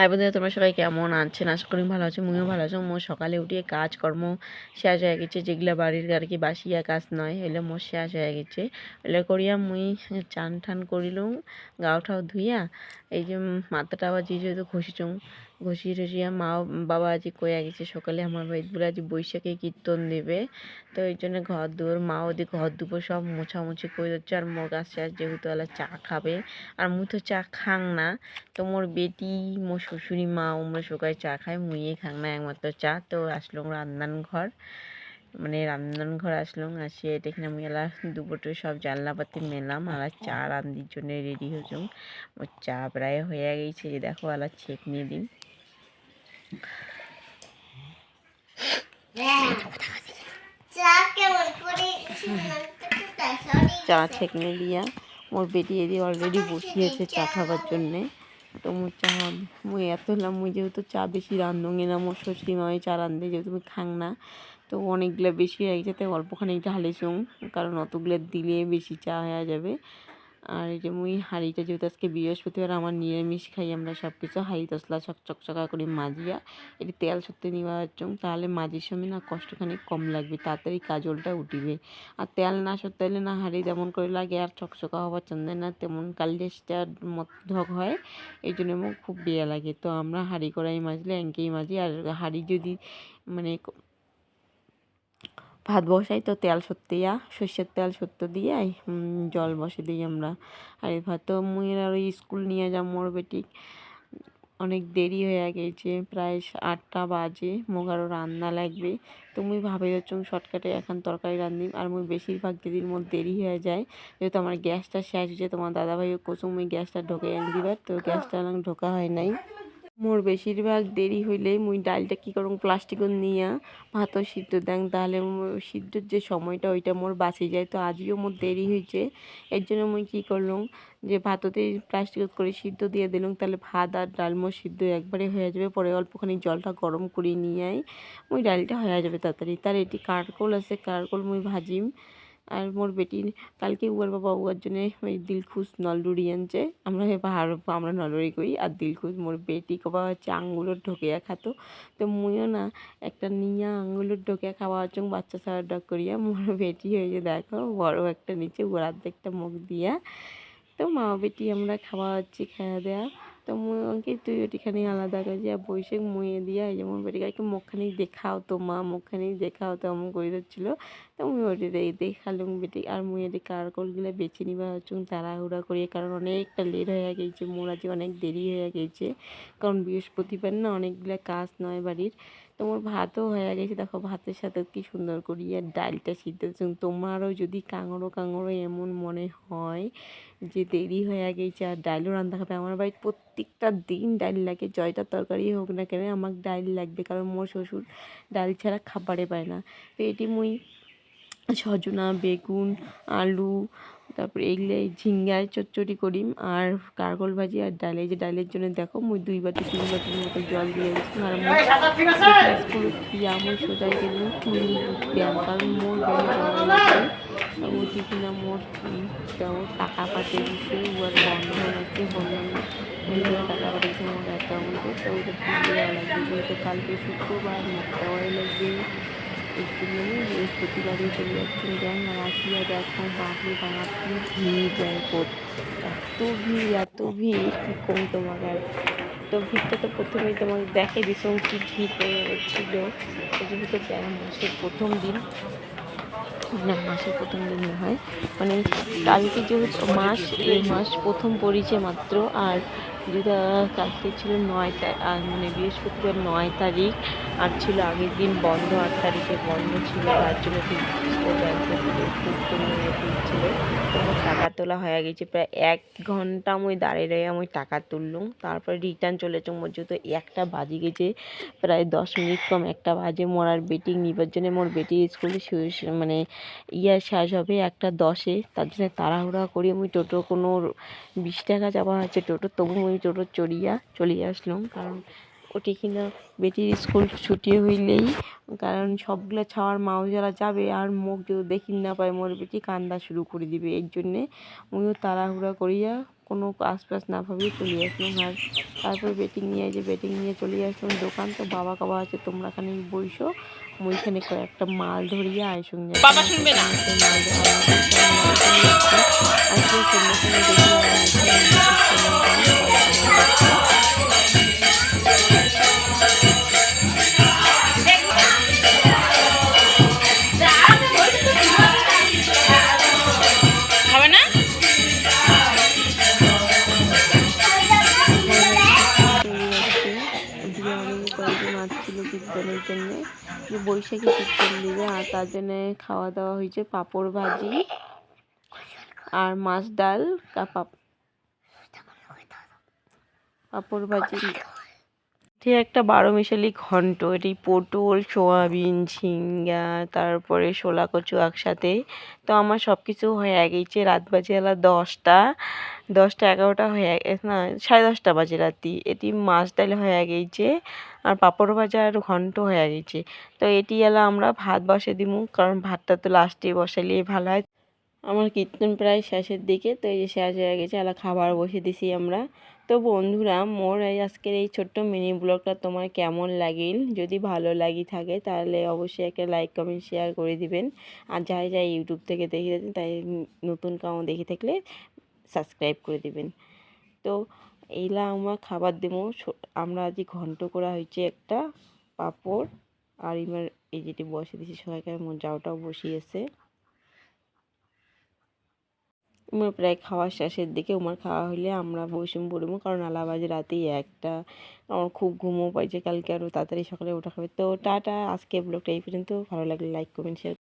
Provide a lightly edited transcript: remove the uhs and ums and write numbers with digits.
High বন্ধুরা, তোমরা সবাই কেমন আছেন? আশা করি ভালো আছো, মুইও ভালো আছো। মোর সকালে উঠিয়ে কাজকর্ম শেষ হয়ে গেছে, যেগুলা বাড়ির আর কি বাসিয়া কাজ নয়, এগুলো মোর শেষ হয়ে গেছে। এগুলো করিয়া মুই চান ঠান করিলুম, গাও ঠাও ধুইয়া এই যে মাথাটা আবার যেহেতু ঘষিছুম, ঘষিয়ে টষিয়া মা বাবা আজি কইয়া গেছে সকালে আমার বাড়িতে বলে আজি বৈশাখী কীর্তন দেবে। তো এই জন্য ঘর দুয়ার মাও ওদি ঘর দুপুর সব মোছামুছি করে দিচ্ছে। আর মোর কাছে যেহেতু এলা চা খাবে, আর মুই তো চা খাং না, তো মোর বেটি মোর শ্বশুরি মা আমরা সকালে চা খাই, মুইয়ে খাং না একমাত্র চা। তো আসলাম রান্নাঘর, মানে রান্নাঘর আসলাম, আসিয়ে দেখলাম আমি এলা দুপুরটা সব জানলাপাতি মেলাম আর চা রান্ধির জন্য রেডি হয়েছুম। মোর চা প্রায় হয়ে গেছে, যে দেখো এলা ছেঁক নিয়ে দিন। চা ছেঁকনে দিয়া মোর বেটি এদি অলরেডি বসিয়েছে চা খাবার জন্যে। তো মোর চা মুই এত হলাম, মুই যেহেতু চা বেশি রান্ধঙ্গে না, মোর শ্বশুরি মাই চা রান্ধে, যেহেতু মুই খাং না, তো অনেকগুলো বেশি হয়ে গেছে, তাই অল্পখানি ঢালেছুম, কারণ অতগুলো দিলে বেশি চা হয়ে যাবে। আর এই যে মুই হাঁড়িটা যেহেতু আজকে বৃহস্পতিবার, আমার নিরামিষ খাই আমরা সব কিছু, হাঁড়ি তসলা চকচকা করে মাজিয়া এটি তেল সত্যি নিবা চুম, তাহলে মাজির সময় না কষ্টখানি কম লাগবে, তাড়াতাড়ি কাজলটা উঠিবে। আর তেল না সত্যাইলে না হাঁড়ি যেমন করে লাগে আর চকচকা হবার চন্দে না, তেমন কালিষ্টার মধ্যক হয়, এই জন্য আমার খুব বেয়া লাগে। তো আমরা হাঁড়ি কড়াই মাজলে এঁকেই মাজি। আর হাঁড়ি যদি মানে ভাত বসাই তো তেল সত্তিয়া সর্ষের তেল সত্য দিয়ে জল বসে দিই আমরা। আর এই ভাত তো মুই আর ওই স্কুল নিয়ে যাম মোর বেটি, অনেক দেরি হয়ে গেছে, প্রায় 8টা বাজে, মোক আরও রান্না লাগবে। তো মুই ভাবে যাচ্ছ শর্টকাটে এখন তরকারি রান্ধিম। আর মুই বেশিরভাগ যেদিন মোর দেরি হয়ে যায়, যেহেতু আমার গ্যাসটা শেষ হয়েছে, তোমার দাদাভাইও কোচুম মুই গ্যাসটা ঢোকে এনে দিবার, তো গ্যাসটা ঢোকা হয় নাই। মোর বেশিরভাগ দেরি হইলে মুই ডালটা কী করুম, প্লাস্টিকত নিয়া ভাতও সিদ্ধ দেন, তাহলে সিদ্ধর যে সময়টা ওইটা মোর বাঁচি যায়। তো আজও মোর দেরি হয়েছে, এর জন্য মুই কী করলাম, যে ভাততে প্লাস্টিকত করে সিদ্ধ দিয়ে দিলাম, তাহলে ভাত আর ডাল মোর সিদ্ধ একবারে হয়ে যাবে। পরে অল্পখানি জলটা গরম করে নিয়ে মুই ডালটা হয়ে যাবে তাড়াতাড়ি। তার এটি কারকোল আছে, কারকোল মুই ভাজিম। আর মোর বেটির কালকে উয়ার বাবা উয়ার জন্যে ওই দিলখুশ নলডুরি আনছে, আমরা পাহাড় আমরা নলড়ি করি, আর দিলখুশ মোর বেটি কবা হচ্ছে আঙ্গুলের ঢোকিয়া খাতো। তো মুইও না একটা নিয়া আঙ্গুলের ঢোকিয়া খাওয়া হচ্ছে বাচ্চা ছাড়া ডক করিয়া, মোর বেটি হয়েছে দেখো বড় একটা নিচে ওর অর্ধেকটা মুখ দিয়া। তো মা বেটি আমরা খাওয়া হচ্ছে, খেয়া দেয়া। তো মুই অঙ্কে তুই ওটিখানি আলাদা করে যা বসে মুয়ে দিয়া এই যেমন বেটিকে মুখখানি দেখাও তো মা, মুখখানি দেখাও তো এমন করে দিচ্ছিল। তো মুই ওটি দেখালুম বেটি। আর মুই এটি কারকলগুলো বেছে নিবা হচ্ছুম তাড়াহুড়া করিয়ে, কারণ অনেকটা লেট হয়ে গেছে, মোর আজ অনেক দেরি হয়ে গেছে, কারণ বৃহস্পতিবার না অনেকগুলো কাজ নয় বাড়ির। তো মোর ভাতও হয়ে গেছে, দেখো ভাতের সাথে কি সুন্দর করিয়া ডালটা সিদ্ধ। তোমারও যদি কাঙড়ো কাঙড়ো এমন মনে হয় যে দেরি হয়ে গেছে আর ডাইলও রান্না খাবে, আমার বাড়িতে প্রত্যেকটা দিন ডাইল লাগে, জয়টার তরকারি হোক না কেন আমার ডাইল লাগবে, কারণ মোর শ্বশুর ডাল ছাড়া খাবারে পায় না। তো এটি মুই সজনা বেগুন আলু তারপরে এগুলো ঝিঙ্গায় চচ্চড়ি করিম, আর কারকল ভাজি আর ডাল। এই যে ডালের জন্য দেখো মুই 2 বাটি 3 বাটির মতো জল দিয়ে দিচ্ছি। আর স্কুল থিয়া মুই সোজাই গেলাম ব্যায়াম, কারণ মোর ব্যায়াম ও টিফিনা মোর টাকা পাঠিয়ে দিচ্ছে, ওর বন্ধন আছে, বন্ধন টাকা পাঠিয়েছে মোর অ্যাকাউন্টে। তো ওইটা দেওয়া লাগবে, যেহেতু কালকে শুক্রবার মোট দেওয়াই লাগবে। এর জন্য আমি বৃহস্পতিবারই চলে যাচ্ছি ব্যাংক। আর আসিয়া দেখো বাপরে বাপ কি ভিড় ব্যাংকত, এত ভিড় কী কম তোমাকে। আর তো ভিড়টা তো প্রথমেই তোমাকে দেখে দিস কি ভিড় ছিল, যেহেতু মাসের প্রথম দিন, না মাসের প্রথম দিনই হয়, মানে কালকে যেহেতু এই মাস প্রথম পড়েছে মাত্র। আর যেটা কালকে ছিল 9 তারিখ, মানে বৃহস্পতিবার 9 তারিখ, আর ছিল আগের দিন বন্ধ, 8 তারিখে বন্ধ ছিল, তার জন্য ঠিক ব্যাংকে খুব পরিমাণে ভিড় ছিল। তো আমার টাকা তোলা হয়ে গেছে, প্রায় 1 ঘন্টা আমি দাঁড়িয়ে রয়ে আমি টাকা তুললাম, তারপরে রিটার্ন চলে যাবো। মোর যেহেতু 1টা বাজে গেছে, প্রায় 10 মিনিট কম 1টা বাজে, মোর আর বেটিং নিবার জন্য, মোর বেটির স্কুলে মানে শেষ হবে 1টা 10-এ, তার জন্য তাড়াহুড়া করি আমি টোটো কোনো 20 টাকা যাওয়া আছে টোটো, তবু আমি টোটো চলে আসলাম, কারণ ওটি কিনা বেটির স্কুল ছুটি হইলেই, কারণ সবগুলো ছাওয়ার মাও যারা যাবে আর মুখ যদি দেখি না পায় মোর বেটি কান্দা শুরু করে দিবে, এর জন্যে আমিও তাড়াহুড়া করিয়া কোনো আশপাশ না ভাবিয়ে চলে আসলাম। আর তারপর বেটিং নিয়ে চলে আসলাম দোকান। তো বাবা কাবা আছে তোমরা খানিক বইসো, মুইখানে কয়েকটা মাল ধরিয়ে আয় সঙ্গে বাবা শুনবে না। মাল আমরা বলছি আমি মাল ধরে যাচ্ছি। আর কেউ সঙ্গে সঙ্গে দেখি আমার মুখে সিস্টেমের গান বাবা কাবা হচ্ছে। হবে না? চলে যাচ্ছে দিয়ে আমাকে কয়েকজন আসছিল কীর্তনের জন্যে, যে বৈশাখী কীর্তন দিবে। আর তার জন্যে খাওয়া দাওয়া হয়েছে পাঁপড় ভাজি আর মাছ ডাল, পাঁপড় ভাজি। এটি একটা 12 মিশালি ঘন্ট। এটি পটল, সোয়াবিন, ঝিঙ্গা, তারপরে শোলা কচু একসাথে। তো আমার সব কিছু হয়ে গেছে। রাত বাজে এলা 10টা 11টা না 10:30 বাজে রাতি। এটি মাছ ডাল হয়ে গেছে আর পাঁপড় ভাজা আর ঘন্ট হয়ে গেছে। তো এটি এলা আমরা ভাত বসে দিমু, কারণ ভাতটা তো লাস্টে বসাইলে ভালো হয়। আমার কীর্তন প্রায় শেষের দিকে, তো এই যে শেষ হয়ে গেছে, এলা খাবার বসে দিছি আমরা। তো বন্ধুরা, মোর এই আজকের এই ছোট্ট মিনি ব্লগটা তোমার কেমন লাগিল? যদি ভালো লাগি থাকে তাহলে অবশ্যই একটা লাইক কমেন্ট শেয়ার করে দিবেন। আর যাই ইউটিউব থেকে দেখে তাই নতুন কাউ দেখে থাকলে সাবস্ক্রাইব করে দিবেন। তো এইলা আমরা খাবার দেবো। আমরা আজ ঘন্ট করা হয়েছে একটা, পাঁপড় আর এবার এই যেটি বসে দিয়েছি সবাইকার মোর যাওটাও বসিয়েছে। আমার প্রায় খাওয়া শেষের দিকে। আমার খাওয়া হলে আমরা বসে পড়বো, কারণ আলা বাজে রাতেই একটা। আমার খুব ঘুমও পাইছে, কালকে আরও তাড়াতাড়ি সকালে ওঠা হবে। তো টাটা, আজকে ব্লগটা এই পর্যন্ত। ভালো লাগলে লাইক কমেন্ট শেয়ার।